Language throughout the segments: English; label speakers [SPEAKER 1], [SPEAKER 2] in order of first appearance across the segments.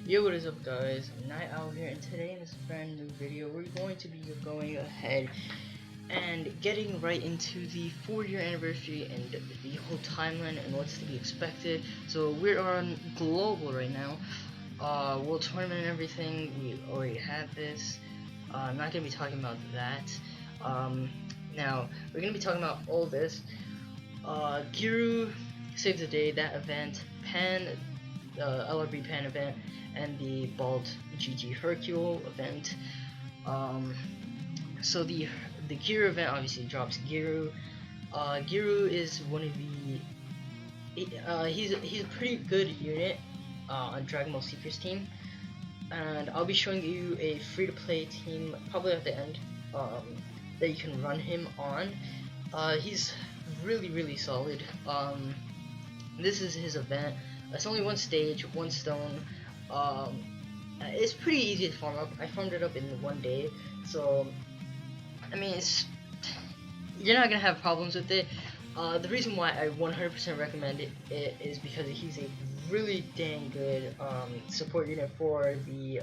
[SPEAKER 1] Yo, what is up guys? Night Owl here, and today in this brand new video we're going to be going ahead and getting right into the 4-year anniversary and the whole timeline and what's to be expected. So we're on global right now, world tournament and everything. We already have this. I'm not going to be talking about that. Now we're going to be talking about all this. Giru Save the Day, that event, Pan, LRB Pan event, and the Bald GT Hercule event. So the Giru event obviously drops Giru. Giru is one of the he's a pretty good unit on Dragon Ball Seekers team, and I'll be showing you a free-to-play team probably at the end that you can run him on. He's really solid. This is his event. It's only one stage, one stone. It's pretty easy to farm up. I farmed it up in one day, so I mean, you're not gonna have problems with it. The reason why I 100% recommend it is because he's a really dang good support unit for the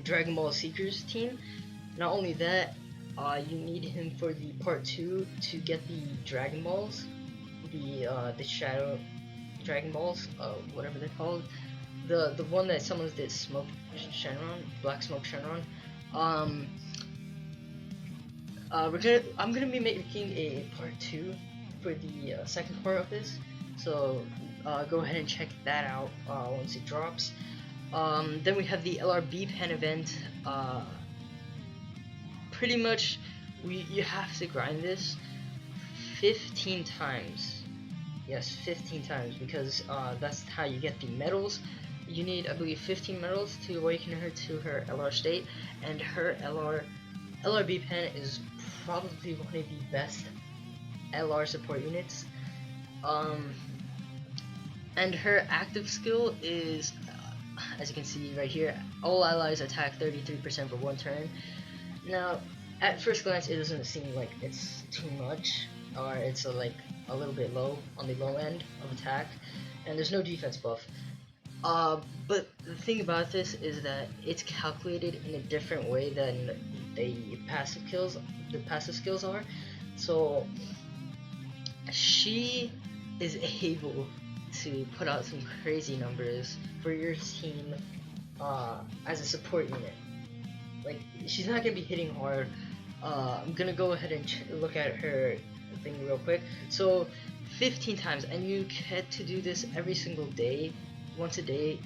[SPEAKER 1] Dragon Ball Seekers team. Not only that, you need him for the part 2 to get the Dragon Balls, the Shadow Dragon Balls, whatever they're called. The one that summons the Smoke Shenron, Black Smoke Shenron. I'm gonna be making a part 2 for the second part of this, so go ahead and check that out once it drops. Then we have the LRB Pen event. Pretty much, you have to grind this 15 times. Yes, 15 times, because that's how you get the medals. You need, I believe, 15 medals to awaken her to her LR state, and her LRB Pen is probably one of the best LR support units. And her active skill is, as you can see right here, all allies attack 33% for one turn. Now, at first glance, it doesn't seem like it's too much, or it's like a little bit low on the low end of attack, and there's no defense buff. But the thing about this is that it's calculated in a different way than the passive skills are. So she is able to put out some crazy numbers for your team as a support unit. Like, she's not gonna be hitting hard. I'm gonna go ahead and look at her thing real quick. So 15 times, and you get to do this every single day. Once a day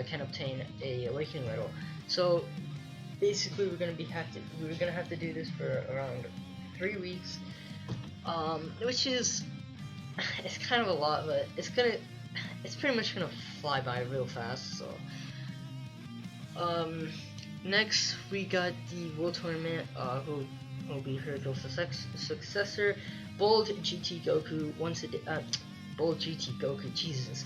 [SPEAKER 1] can obtain a awakening medal. So basically we're gonna have to do this for around 3 weeks, which is it's kind of a lot, but it's pretty much gonna fly by real fast. So next we got the World Tournament, who will be Hercule's successor, Bold GT Goku once a day. Bold GT Goku, Jesus.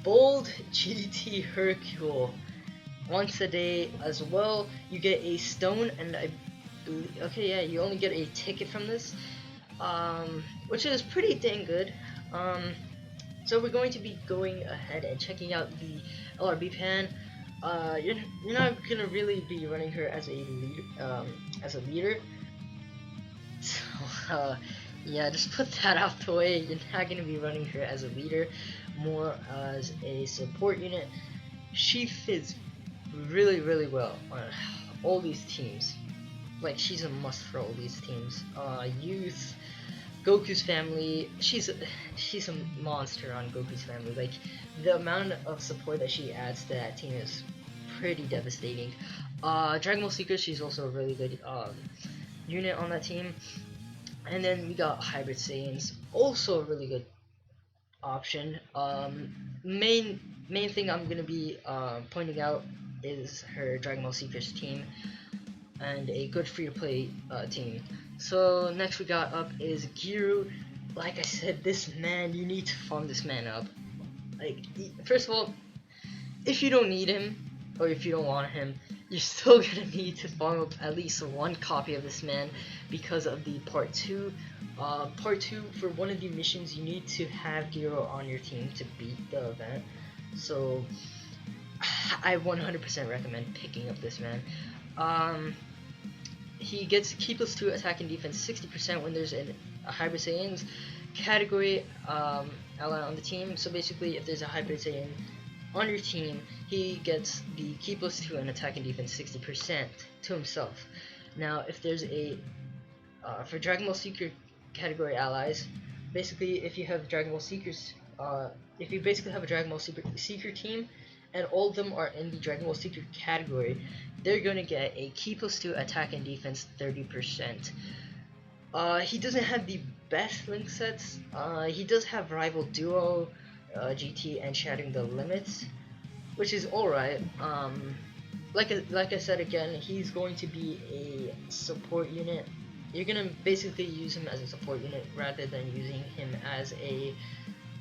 [SPEAKER 1] Bold GT Hercule once a day as well. You get a stone, and I believe, okay, yeah, you only get a ticket from this, which is pretty dang good. So we're going to be going ahead and checking out the LRB Pan. You're not gonna really be running her as a leader. So yeah, just put that out the way. You're not gonna be running her as a leader, more as a support unit. She fits really well on all these teams. Like, she's a must for all these teams. Youth, Goku's family. She's a monster on Goku's family. Like, the amount of support that she adds to that team is pretty devastating. Dragon Ball Seekers, she's also a really good unit on that team. And then we got Hybrid Saiyans, also a really good option. Main thing I'm gonna be pointing out is her Dragon Ball Seekers team, and a good free-to-play team. So next we got up is Giru. Like I said, this man, you need to farm this man up. Like, first of all, if you don't need him, or if you don't want him, you're still gonna need to farm up at least one copy of this man, because of the part 2. Part 2, for one of the missions, you need to have Giru on your team to beat the event. So I 100% recommend picking up this man. Um, he gets key plus 2 attack and defense 60% when there's a Hybrid Saiyans category ally on the team. So basically, if there's a Hybrid Saiyan on your team, he gets the key plus 2 and attack and defense 60% to himself. Now, if there's a for Dragon Ball Seeker category allies, basically if you have Dragon Ball Seekers, if you basically have a Dragon Ball Seeker team, and all of them are in the Dragon Ball Seeker category, they're gonna get a key plus 2 attack and defense 30%. He doesn't have the best link sets. He does have Rival Duo, GT, and Shattering the Limits, which is alright. Like I said again, he's going to be a support unit. You're gonna basically use him as a support unit rather than using him as a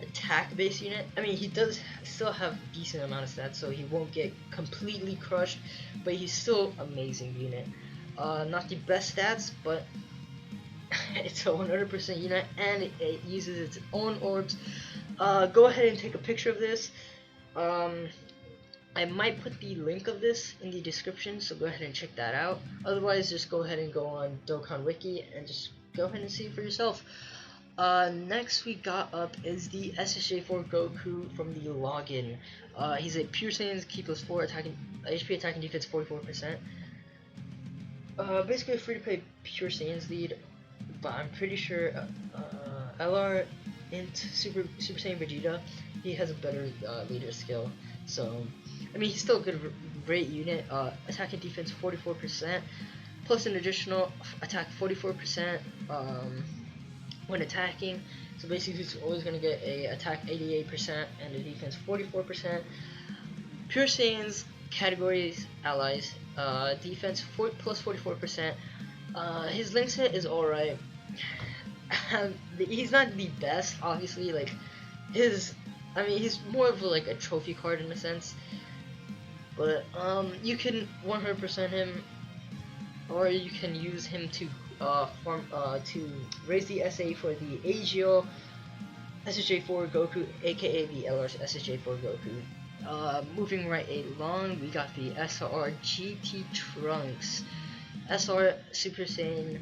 [SPEAKER 1] attack-based unit. I mean, he does still have decent amount of stats, so he won't get completely crushed, but he's still amazing unit. Not the best stats, but it's a 100% unit, and it uses its own orbs. Go ahead and take a picture of this. I might put the link of this in the description, so go ahead and check that out. Otherwise, just go ahead and go on Dokkan Wiki and just go ahead and see it for yourself. Next we got up is the SSJ4 Goku from the login. He's a pure Saiyan, key plus 4 attacking, HP attack and defense 44%. Basically a free to play pure Saiyan's lead, but I'm pretty sure LR int Super Saiyan Vegeta, he has a better leader skill. So I mean, he's still a good, great unit. Attack and defense 44%, plus an additional attack 44% when attacking. So basically, he's always gonna get a attack 88% and a defense 44%. Pure Saiyans categories allies, defense plus 44%. His link set is alright. He's not the best, obviously. Like I mean, he's more of like a trophy card in a sense. But you can 100% him, or you can use him to to raise the SA for the AGO SSJ4 Goku, aka the LR SSJ4 Goku. Moving right along, we got the SR GT Trunks, SR Super Saiyan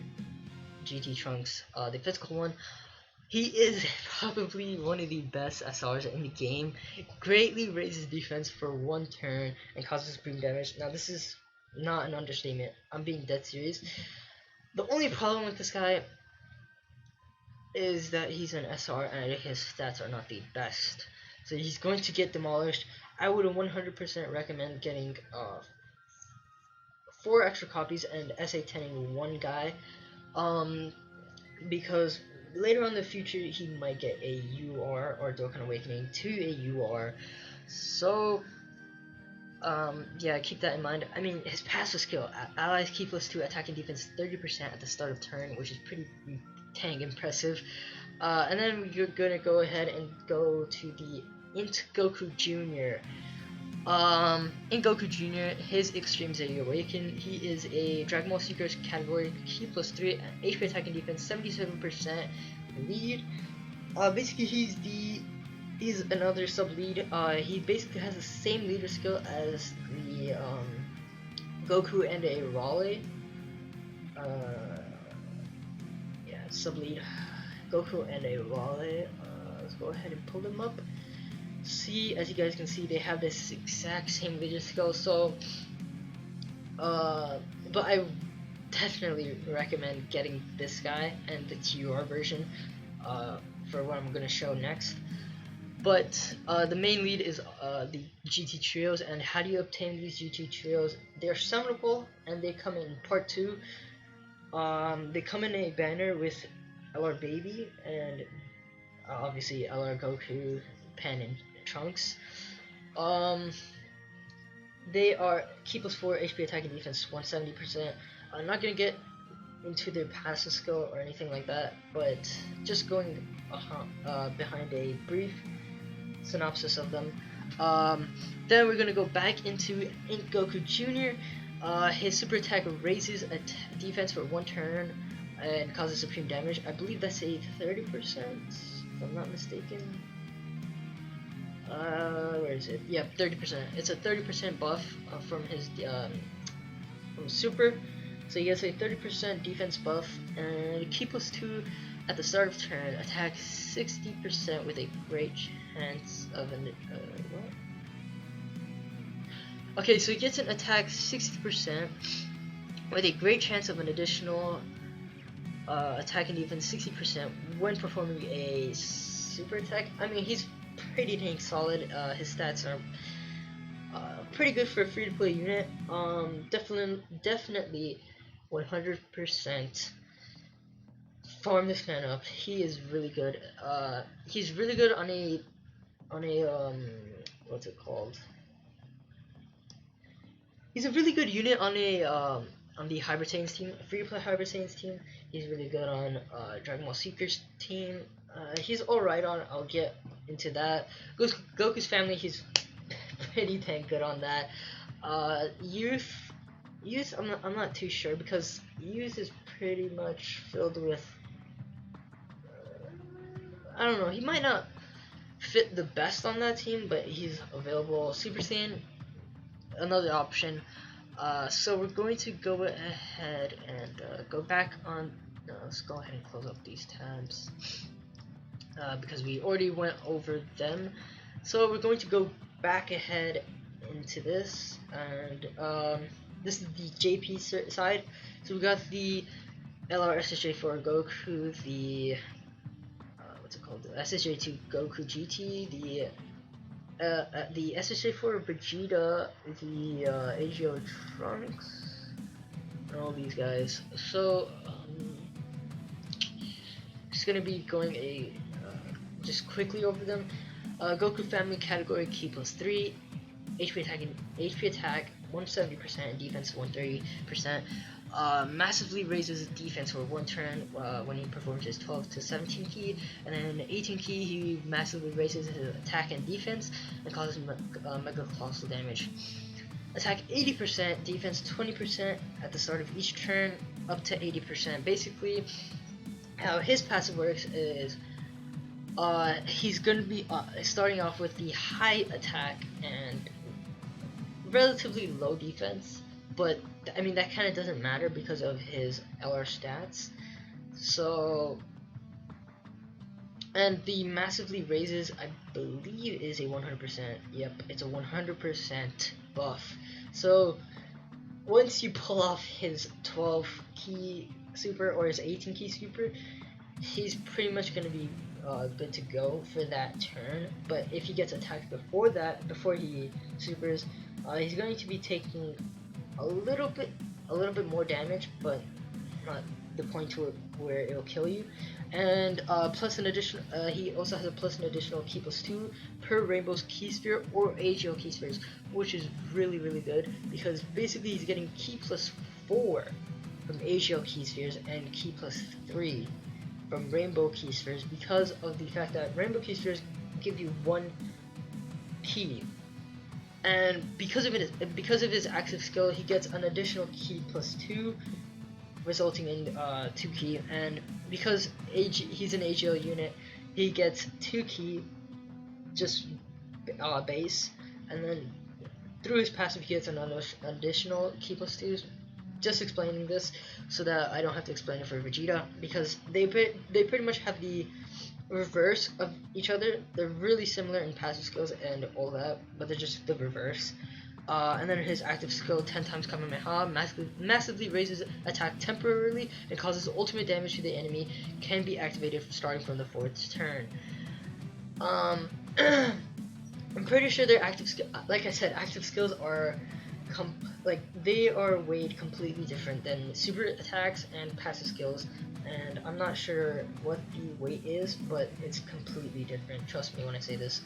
[SPEAKER 1] GT Trunks, the physical one. He is probably one of the best SRs in the game. Greatly raises defense for 1 turn and causes supreme damage. Now this is not an understatement. I'm being dead serious. The only problem with this guy is that he's an SR and his stats are not the best. So he's going to get demolished. I would 100% recommend getting 4 extra copies and SA10ing 1 guy. Because later on in the future, he might get a UR or Dokkan Awakening to a UR. So, yeah, keep that in mind. I mean, his passive skill, allies key plus 2 attack and defense 30% at the start of turn, which is pretty dang impressive. And then we're gonna go ahead and go to the Int Goku Jr. In Goku Jr., his Extreme Zeta Awaken, he is a Dragon Ball Seekers category, key plus 3, HP attack and defense 77% lead. Basically he's another sub lead. He basically has the same leader skill as the Goku and a Raleigh. Yeah, sub lead Goku and a Raleigh. Let's go ahead and pull them up. See, as you guys can see, they have this exact same leader skill. So but I definitely recommend getting this guy and the TUR version for what I'm gonna show next. But the main lead is the GT trios. And how do you obtain these GT trios? They're summonable and they come in part 2. They come in a banner with LR Baby and obviously LR Goku, Pan, and Trunks. They are key plus 4 HP attack and defense 170%. I'm not gonna get into their passive skill or anything like that, but just going behind a brief synopsis of them. Then we're gonna go back into Ink Goku Jr. His super attack raises a defense for 1 turn and causes supreme damage. I believe that's a 30%, if I'm not mistaken. Where is it? Yeah, 30%. It's a 30% buff from his from super. So he gets a 30% defense buff, and key plus 2 at the start of turn, attack 60% with a great chance of an what? Okay, so he gets an attack 60% with a great chance of an additional attack and defense 60% when performing a super attack. I mean, he's pretty dang solid. His stats are pretty good for a free-to-play unit. Definitely 100% farm this man up. He is really good. He's really good on a what's it called? He's a really good unit on the Hyper Saiyans team, free to play Hyper Saiyans team. He's really good on Dragon Ball Seekers team. He's alright on. I'll get into that. Goku's family. He's pretty dang good on that. Youth. I'm not too sure because youth is pretty much filled with. I don't know. He might not fit the best on that team, but he's available. Super Saiyan, another option. So we're going to go ahead and go back on. No, let's go ahead and close up these tabs because we already went over them. So we're going to go back ahead into this, and this is the JP side. So we got the LR for Goku, the what's it called? The SSJ2 Goku GT, the SSJ for Vegeta, the AGO Trunks, and all these guys. So just gonna be going just quickly over them. Goku family category key plus 3, HP attack 170% and defense 130%. Massively raises defense for one turn when he performs his 12 to 17 key, and then 18 key he massively raises his attack and defense and causes mega colossal damage. Attack 80%, defense 20% at the start of each turn, up to 80%. Basically, how his passive works is he's going to be starting off with the high attack and relatively low defense, but I mean that kind of doesn't matter because of his LR stats. So, and the massively raises, I believe, is a 100%. Yep, it's a 100% buff. So once you pull off his 12 key super or his 18 key super, he's pretty much going to be good to go for that turn. But if he gets attacked before that, before he supers, he's going to be taking a little bit more damage, but not the point to where it'll kill you. And plus an additional, he also has a plus an additional key plus 2 per Rainbow's key sphere or AGL key spheres, which is really good because basically he's getting key plus 4 from AGL key spheres and key plus 3 from Rainbow key spheres because of the fact that Rainbow key spheres give you 1 key. And because of his active skill, he gets an additional key plus 2, resulting in 2 key. And because he's an AGL unit, he gets 2 key, just base, and then through his passive he gets another additional key plus 2s. Just explaining this so that I don't have to explain it for Vegeta, because they pretty much have the reverse of each other. They're really similar in passive skills and all that, but they're just the reverse. And then his active skill, 10 times Kamehameha, massively raises attack temporarily and causes ultimate damage to the enemy, can be activated starting from the 4th turn. I'm pretty sure their active skill, like I said, active skills are they are weighed completely different than super attacks and passive skills, and I'm not sure what the weight is, but it's completely different. Trust me when I say this.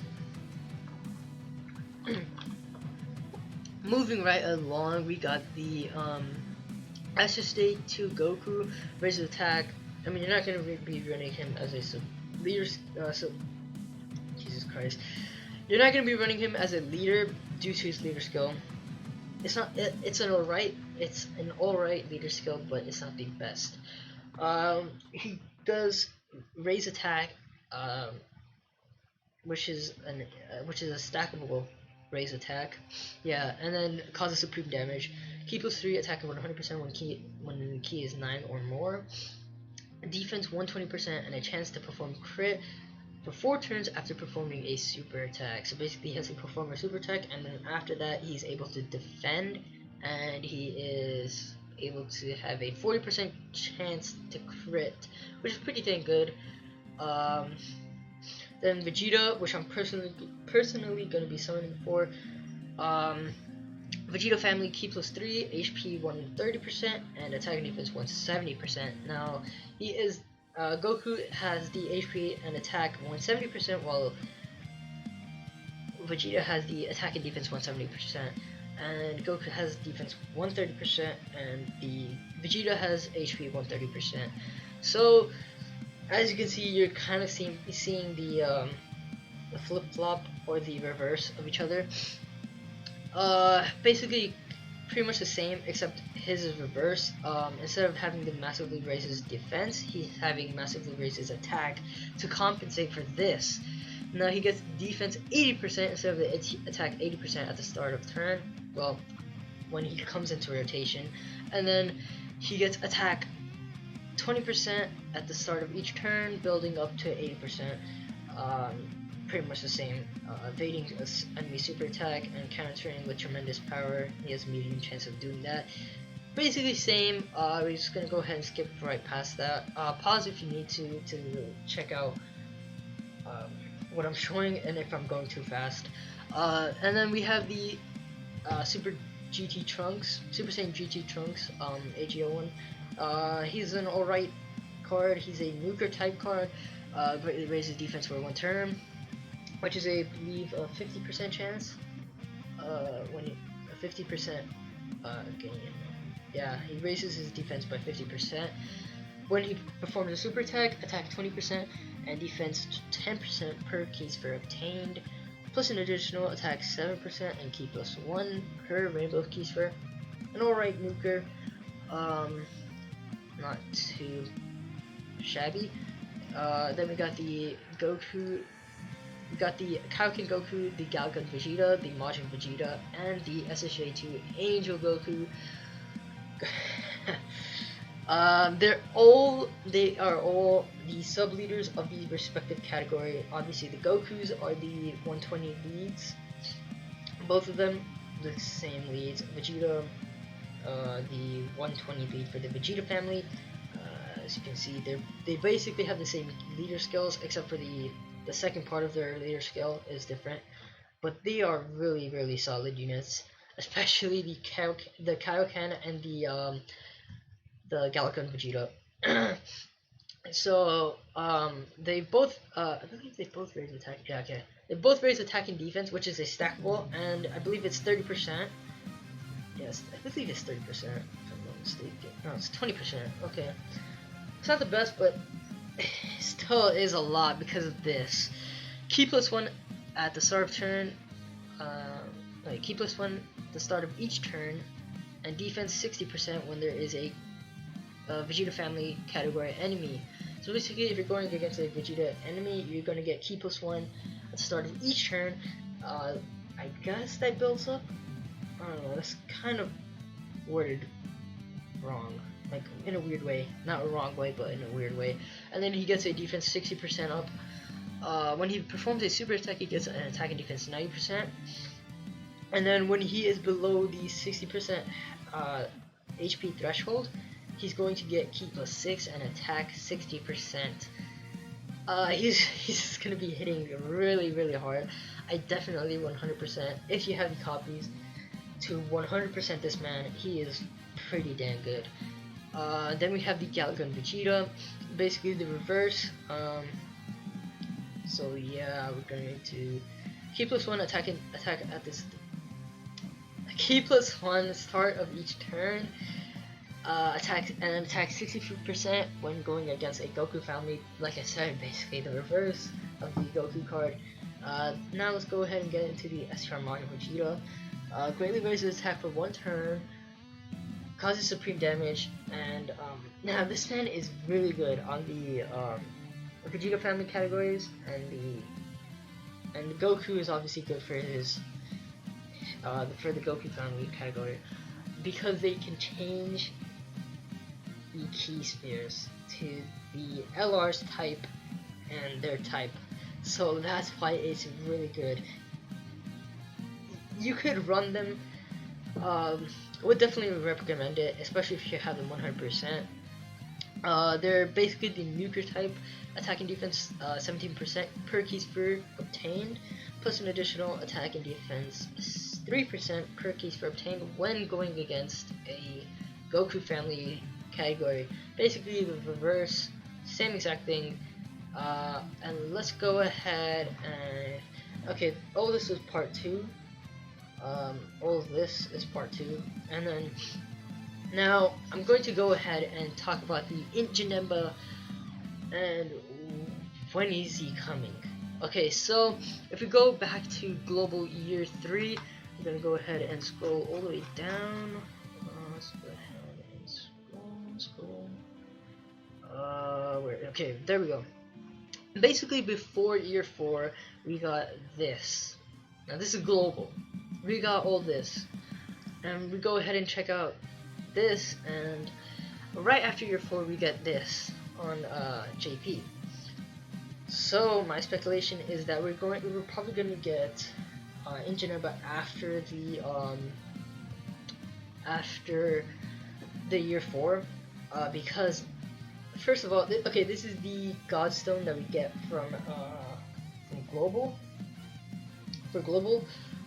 [SPEAKER 1] Moving right along, we got the SSJ2 Goku raises attack. I mean, you're not gonna be running him as a leader. Jesus Christ, you're not gonna be running him as a leader due to his leader skill. It's not. It's an alright leader skill, but it's not the best. He does raise attack which is a stackable raise attack. Yeah, and then causes supreme damage. Key plus 3, attack 100% when the key is 9 or more. Defense 120% and a chance to perform crit for 4 turns after performing a super attack. So basically he has to perform a super attack, and then after that he's able to defend, and he is able to have a 40% chance to crit, which is pretty dang good. Then Vegeta, which I'm personally going to be summoning for. Vegeta family, key plus 3, HP 130%, and attack and defense 170%. Now, he is Goku has the HP and attack 170%, while Vegeta has the attack and defense 170%, and Goku has defense 130%, and the Vegeta has HP 130%. So, as you can see, you're kind of seeing the flip-flop or the reverse of each other. Basically pretty much the same, except his is reverse. Instead of having to massively raise his defense, he's having massively raise his attack to compensate for this. Now he gets defense 80% instead of the attack 80% at the start of turn. Well, when he comes into rotation, and then he gets attack 20% at the start of each turn, building up to 80%. Pretty much the same. Evading enemy super attack and countering with tremendous power. He has a medium chance of doing that. Basically same. We're just gonna go ahead and skip right past that. Pause if you need to check out what I'm showing and if I'm going too fast. And then we have the Super GT Trunks, Super Saiyan GT Trunks, AGO1. He's an alright card. He's a nuker type card. Greatly raises defense for 1 turn, which is I believe a 50% chance. When a 50% gain. Yeah, he raises his defense by 50%. When he performs a super attack 20%, and defense 10% per key sphere obtained, plus an additional attack 7% and key plus 1 per rainbow key sphere. An alright nuker, not too shabby. Then we got the Goku. We got the Kaioken Goku, the Galgun Vegeta, the Majin Vegeta, and the SSJ2 Angel Goku. They are all the sub leaders of the respective category. Obviously, the Gokus are the 120 leads. Both of them the same leads. Vegeta, the 120 lead for the Vegeta family. As you can see, they basically have the same leader skills, except for the second part of their leader skill is different. But they are really solid units, especially the Kaioken and the Galgun Vegeta. So they both I believe they both raise attack. Yeah, okay. They both raise attack and defense, which is a stackable, and I believe it's 30%. Yes, I believe it's 30%. If I'm not mistaken. No, it's 20%. Okay. It's not the best, but still is a lot because of this. Key plus 1 at the start of turn. Key plus 1 at the start of each turn, and defense 60% when there is a Vegeta family category enemy. So basically, if you're going against a Vegeta enemy, you're going to get key plus 1 at the start of each turn. I guess that builds up. I don't know. That's kind of worded wrong. Like in a weird way, not a wrong way, but in a weird way. And then he gets a defense 60% up. When he performs a super attack, he gets an attack and defense 90%. And then when he is below the 60% HP threshold, he's going to get key plus 6 and attack 60%. He's gonna be hitting really hard. I definitely 100%, if you have the copies, to 100% this man. He is pretty damn good. Then we have the Galgun Vegeta, basically the reverse. So yeah, we're going to key plus 1 attack at this key plus 1 start of each turn. Attack 60% when going against a Goku family. Like I said, basically the reverse of the Goku card. Now let's go ahead and get into the SR Majin Vegeta. Greatly raises attack for 1 turn. Causes supreme damage, and now this man is really good on the Vegeta family categories and And Goku is obviously good for his for the Goku family category because they can change the key spheres to the LR's type and their type. So that's why it's really good. You could run them. Would definitely recommend it, especially if you have them 100%. They're basically the nuclear type, attack and defense 17% per key sphere obtained, plus an additional attack and defense 3% per key sphere obtained when going against a Goku family category. Basically the reverse, same exact thing. And let's go ahead and okay, all this is part 2. All of this is part 2, and then now I'm going to go ahead and talk about the Janemba and when is he coming. Okay, so if we go back to global year 3, I'm gonna go ahead and scroll all the way down. Let's go ahead and scroll. Okay, there we go. Basically, before year 4, we got this. Now this is global. We got all this, and we go ahead and check out this, and right after year 4 we get this on JP. So my speculation is that we're probably gonna get Janemba after the year 4, because first of all, okay, this is the Godstone that we get from global. For global.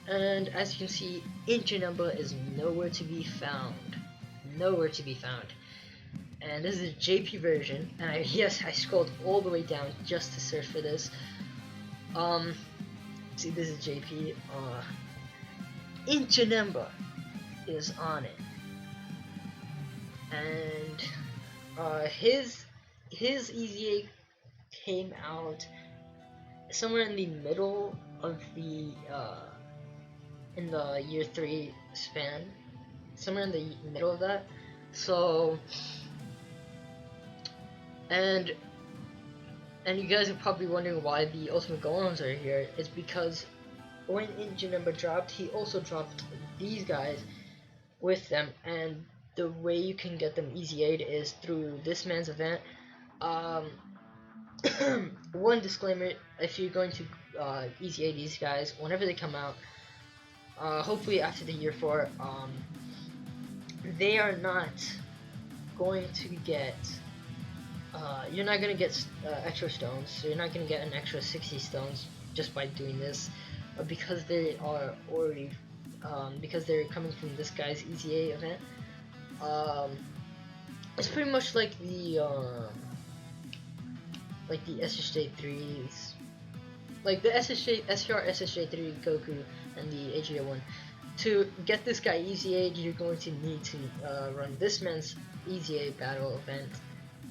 [SPEAKER 1] And as you can see, Janemba is nowhere to be found. Nowhere to be found. And this is a JP version. And yes, I scrolled all the way down just to search for this. See, this is JP. Janemba is on it. And his EZA came out somewhere in the middle of the in the year 3 span, somewhere in the middle of that. So, and you guys are probably wondering why the Ultimate Golems are here. It's because when Janemba dropped, he also dropped these guys with them, and the way you can get them EZA'd is through this man's event. One disclaimer: if you're going to EZA these guys whenever they come out, hopefully after the year 4, they are not going to get, you're not going to get extra stones, so you're not going to get an extra 60 stones just by doing this, because they are already, because they're coming from this guy's EZA event. It's pretty much like the SSJ3s, like the SSJ3 Goku and the AGA one. To get this guy EZA'd, you're going to need to run this man's EZA battle event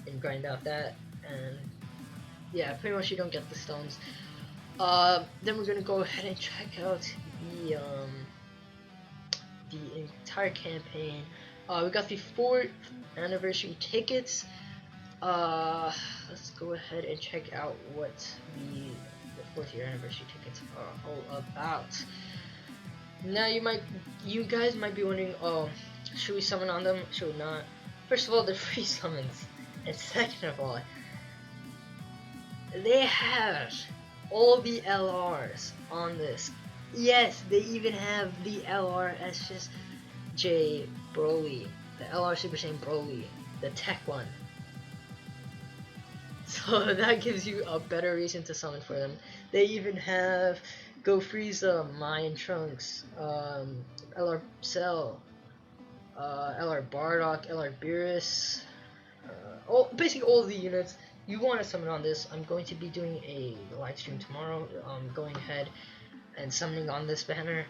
[SPEAKER 1] and grind out that, and yeah, pretty much you don't get the stones. Then we're gonna go ahead and check out the entire campaign. We got the 4th anniversary tickets. Let's go ahead and check out what the 4th year anniversary tickets are all about. Now you guys might be wondering, oh, should we summon on them? Should we not? First of all, they're free summons, and second of all, they have all the LRs on this. Yes, they even have the LR SSJ Broly, the LR Super Saiyan Broly, the tech one. So that gives you a better reason to summon for them. They even have Go Frieza, Mayan Trunks, LR Cell, LR Bardock, LR Beerus, basically all of the units you want to summon on this. I'm going to be doing a live stream tomorrow, going ahead and summoning on this banner.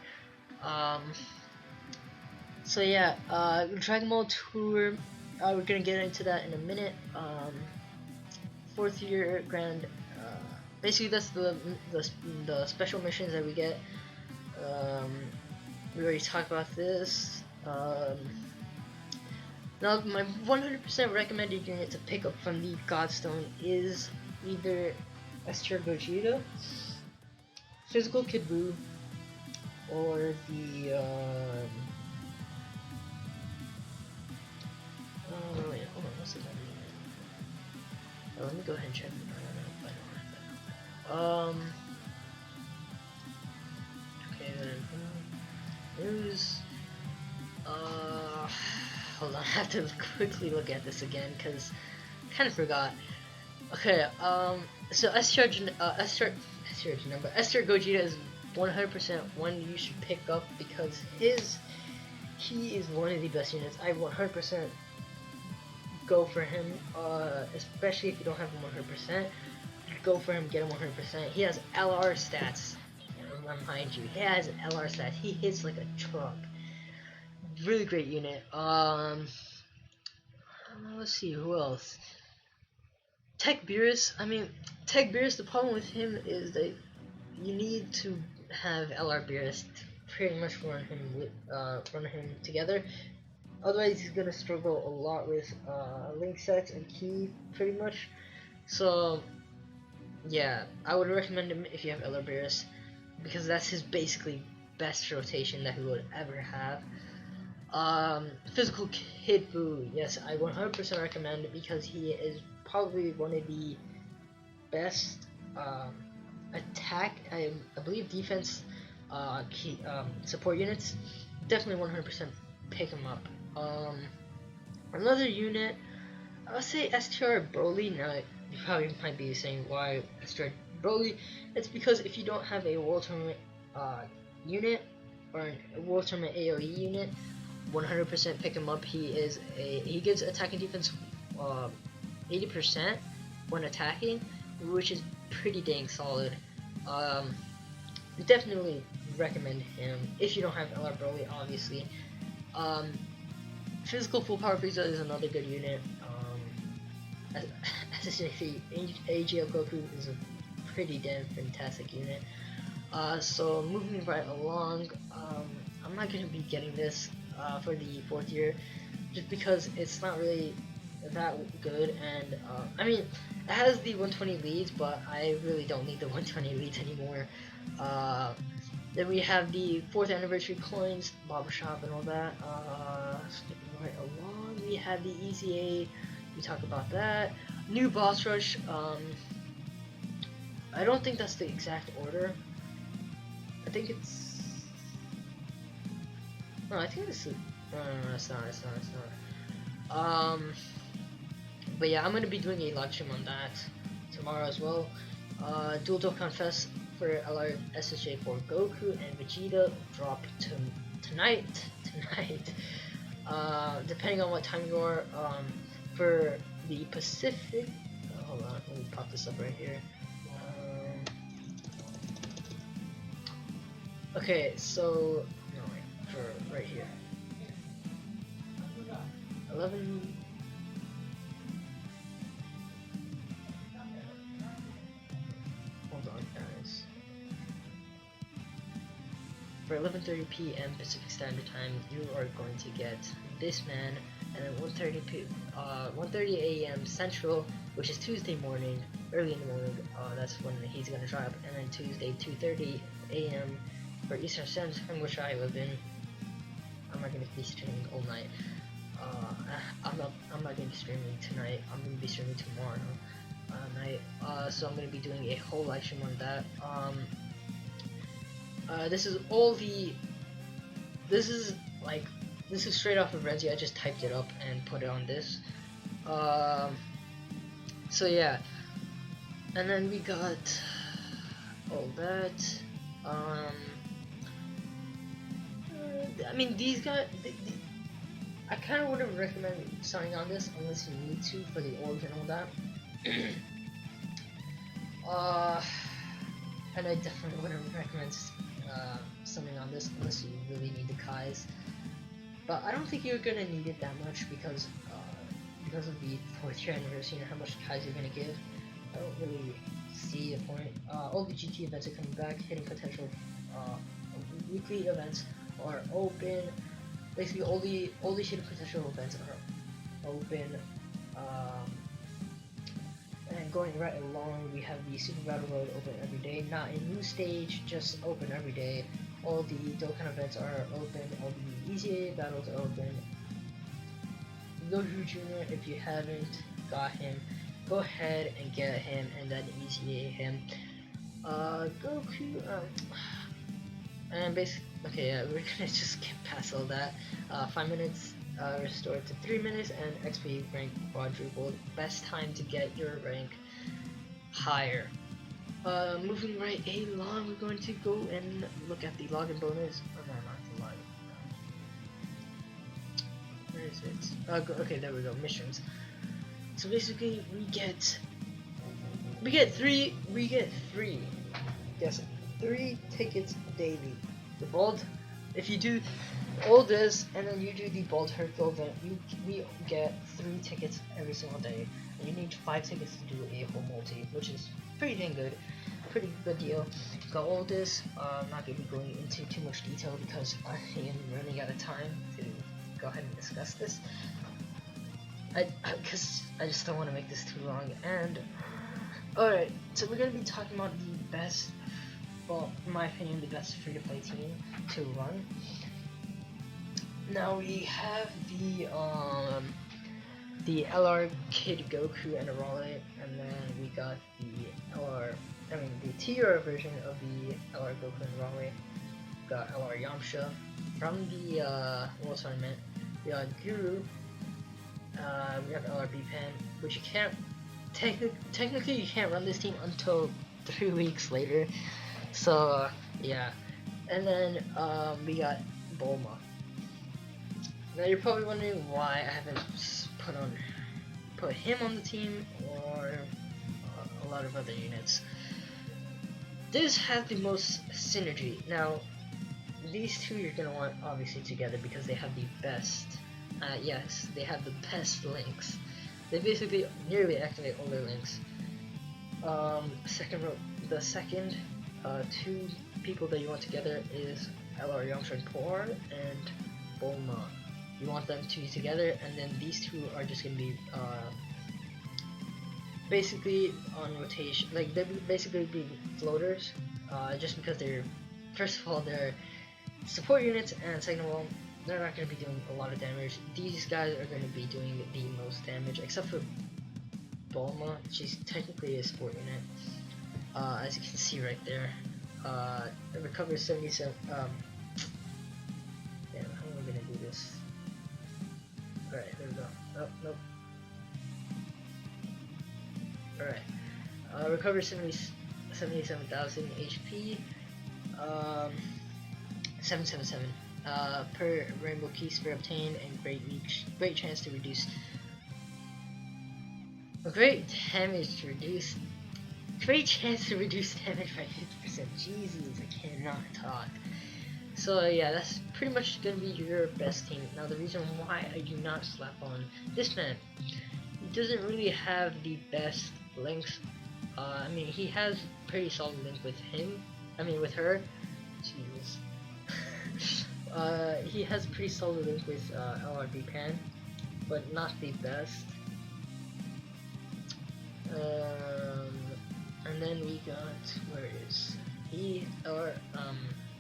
[SPEAKER 1] So yeah, Dragon Ball Tour, we're gonna get into that in a minute. 4th year grand, basically that's the special missions that we get. We already talked about this. Now my 100% recommended unit to pick up from the Godstone is either S Tier Gogeta, Physical Kid Buu or the oh wait, hold on, what's the other unit? Oh, let me go ahead and check. Okay, then news. Hold on, I have to quickly look at this again because I kind of forgot. Okay, so S tier Gogeta is 100% one you should pick up because he is one of the best units. I 100% go for him, especially if you don't have him 100%. Go for him, get him 100%. He has LR stats. Remind you, he has LR stats. He hits like a truck. Really great unit. Let's see who else. Tech Beerus. I mean, Tech Beerus. The problem with him is that you need to have LR Beerus to pretty much run him together. Otherwise, he's gonna struggle a lot with link sets and key, pretty much. So, yeah, I would recommend him if you have LR Beerus because that's his basically best rotation that he would ever have. Physical Kid Buu, yes, I 100% recommend it because he is probably one of the best attack, I believe defense support units. Definitely 100% pick him up. Another unit, I would say STR Broly. Now you probably might be saying why STR Broly. It's because if you don't have a World Tournament unit or a World Tournament AOE unit, 100% pick him up. He gives attack and defense 80% when attacking, which is pretty dang solid. Definitely recommend him if you don't have LR Broly, obviously. Physical Full Power Frieza is another good unit. AGL Goku is a pretty damn fantastic unit. So moving right along, I'm not gonna be getting this for the 4th year, just because it's not really that good, and I mean, it has the 120 leads, but I really don't need the 120 leads anymore. Then we have the 4th anniversary coins, barbershop and all that. Skipping right along, we have the EZA, we talk about that. New boss rush, I don't think that's the exact order. I think it's, no, I think this is, no, it's not. But yeah, I'm gonna be doing a live stream on that tomorrow as well. Dual Dokkan Fest for LR SSJ for Goku and Vegeta drop tonight. Depending on what time you are. For the Pacific, hold on, let me pop this up right here. Okay, so no, wait, for right here. 11. Hold on, guys. For 11:30 p.m. Pacific Standard Time, you are going to get this man, and then 1:30 a.m. Central, which is Tuesday morning, early in the morning. That's when he's gonna drop, and then Tuesday 2:30 a.m. for Eastern Standard Time, which I live in. I'm not gonna be streaming all night. I'm not gonna be streaming tonight. I'm gonna be streaming tomorrow night. So I'm gonna be doing a whole live stream on that. This is straight off of Renzi. I just typed it up and put it on this. So yeah, and then we got all that. I mean, these guys. I kind of wouldn't recommend signing on this unless you need to for the orbs and all that. And I definitely wouldn't recommend signing on this unless you really need the Kais. But I don't think you're gonna need it that much because of the 4th year anniversary and how much Kais you're gonna give. I don't really see a point. All the GT events are coming back. Hitting potential weekly events are open. Basically, all the hidden potential events are open. and going right along, we have the Super Battle Road open every day. Not a new stage, just open every day. All the Dokkan events are open. All the EZA battles are open. Goku Jr., if you haven't got him, go ahead and get him and then EZA him. Goku, and basically, okay, yeah, we're gonna just skip past all that. 5 minutes restored to 3 minutes, and XP rank quadrupled. Best time to get your rank higher. Moving right along, we're going to go and look at the login bonus. Oh no, not the login. Where is it? Okay, there we go. Missions. So basically, we get three. Yes, 3 tickets daily. The bald. If you do all this and then you do the bald Hercule event, we get 3 tickets every single day. And you need 5 tickets to do a whole multi, which is pretty dang good. Pretty good deal. Got all this. I'm not gonna be going into too much detail because I am running out of time to go ahead and discuss this. Because I just don't want to make this too long. And alright, so we're gonna be talking about the best, well, in my opinion, the best free-to-play team to run. Now we have the LR Kid Goku and Arale, and then we got the TR version of the LR Goku and Arale. Got LR Yamcha from the World Tournament. We got Guru. We have LR Pen, which you can't technically you can't run this team until 3 weeks later. So yeah, and then we got Bulma. Now you're probably wondering why I haven't put him on the team or a lot of other units. This has the most synergy. Now these two you're gonna want obviously together because they have the best. Yes, they have the best links. They basically nearly activate all their links. The second 2 people that you want together is LR Yamcha and Poor and Bulma. You want them to be together, and then these 2 are just gonna be basically on rotation. Like they're basically be floaters, just because they're, first of all, they're support units, and second of all, they're not going to be doing a lot of damage. These guys are going to be doing the most damage, except for Bulma. She's technically a support unit, as you can see right there. It recovers 77. Damn, how am I going to do this? Alright, there we go. Oh, nope. Alright. Recovers 77,000 HP. 777. Per Rainbow Key Sphere obtained, and great chance to reduce. Great chance to reduce damage by 50%. Jesus, I cannot talk. So yeah, that's pretty much gonna be your best team. Now the reason why I do not slap on this man, he doesn't really have the best links. I mean, he has pretty solid link with him. I mean, with her. Jesus. He has a pretty solid link with LRB Pan, but not the best. And then we got, where is he? Not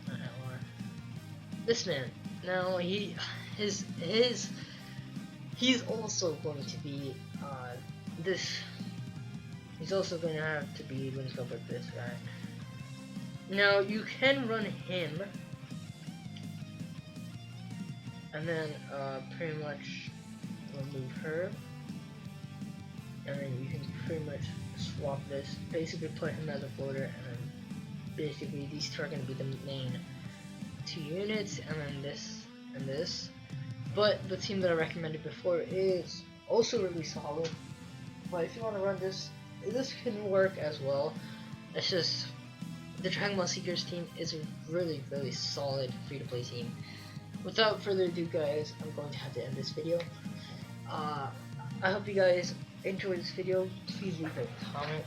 [SPEAKER 1] LR. This man. Now he's also going to be he's also going to have to be linked up with this guy. Now you can run him. And then pretty much remove her, and then you can pretty much swap this, basically put him as a floater, and then basically these 2 are going to be the main 2 units, and then this and this. But the team that I recommended before is also really solid, but if you want to run this can work as well. It's just the Dragon Ball Seekers team is a really solid free-to-play team. Without further ado, guys, I'm going to have to end this video. I hope you guys enjoyed this video. Please leave a comment.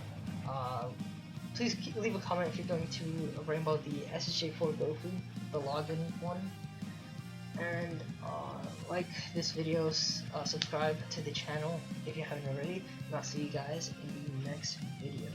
[SPEAKER 1] Please leave a comment if you're going to Rainbow the SSJ4 Goku, the login one. and like this video, subscribe to the channel if you haven't already, and I'll see you guys in the next video.